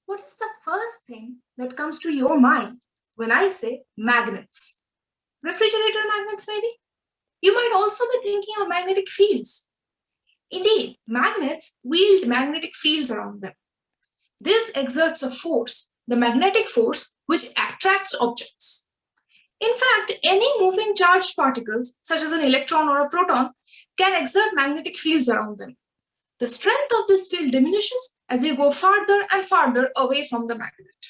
What is the first thing that comes to your mind when I say magnets? Refrigerator magnets, maybe? You might also be thinking of magnetic fields. Indeed, magnets wield magnetic fields around them. This exerts a force, the magnetic force, which attracts objects. In fact, any moving charged particles, such as an electron or a proton, can exert magnetic fields around them. The strength of this field diminishes as you go farther and farther away from the magnet.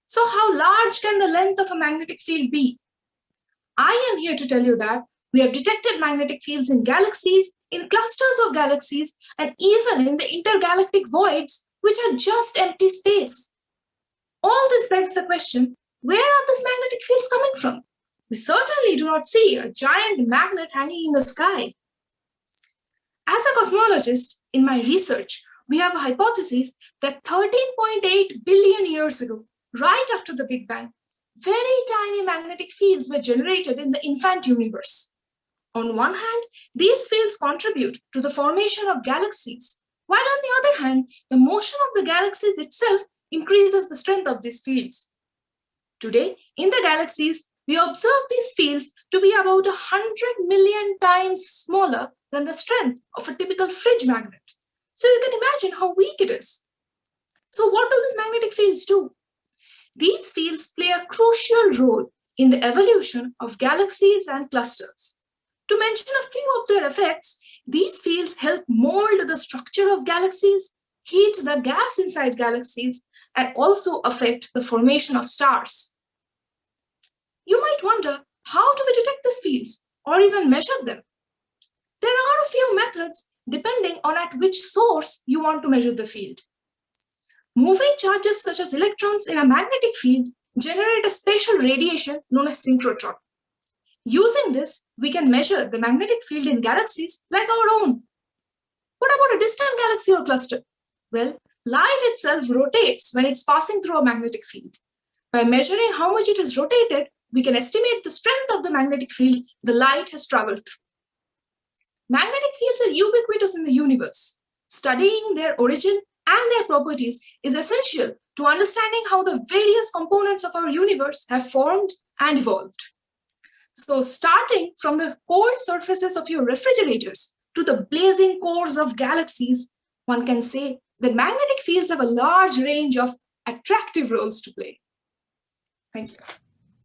So how large can the length of a magnetic field be? I am here to tell you that we have detected magnetic fields in galaxies, in clusters of galaxies, and even in the intergalactic voids, which are just empty space. All this begs the question, where are these magnetic fields coming from? We certainly do not see a giant magnet hanging in the sky. As a cosmologist, in my research, we have a hypothesis that 13.8 billion years ago, right after the Big Bang, very tiny magnetic fields were generated in the infant universe. On one hand, these fields contribute to the formation of galaxies, while on the other hand, the motion of the galaxies itself increases the strength of these fields. Today, in the galaxies, we observe these fields to be about 100 million times smaller than the strength of a typical fridge magnet. So you can imagine how weak it is. So what do these magnetic fields do? These fields play a crucial role in the evolution of galaxies and clusters. To mention a few of their effects, these fields help mold the structure of galaxies, heat the gas inside galaxies, and also affect the formation of stars. You might wonder, how do we detect these fields or even measure them? There are a few methods depending on at which source you want to measure the field. Moving charges such as electrons in a magnetic field generate a special radiation known as synchrotron. Using this, we can measure the magnetic field in galaxies like our own. What about a distant galaxy or cluster? Well, light itself rotates when it's passing through a magnetic field. By measuring how much it has rotated, we can estimate the strength of the magnetic field the light has traveled through. Magnetic fields are ubiquitous in the universe. Studying their origin and their properties is essential to understanding how the various components of our universe have formed and evolved. So, starting from the cold surfaces of your refrigerators to the blazing cores of galaxies, one can say that magnetic fields have a large range of attractive roles to play. Thank you.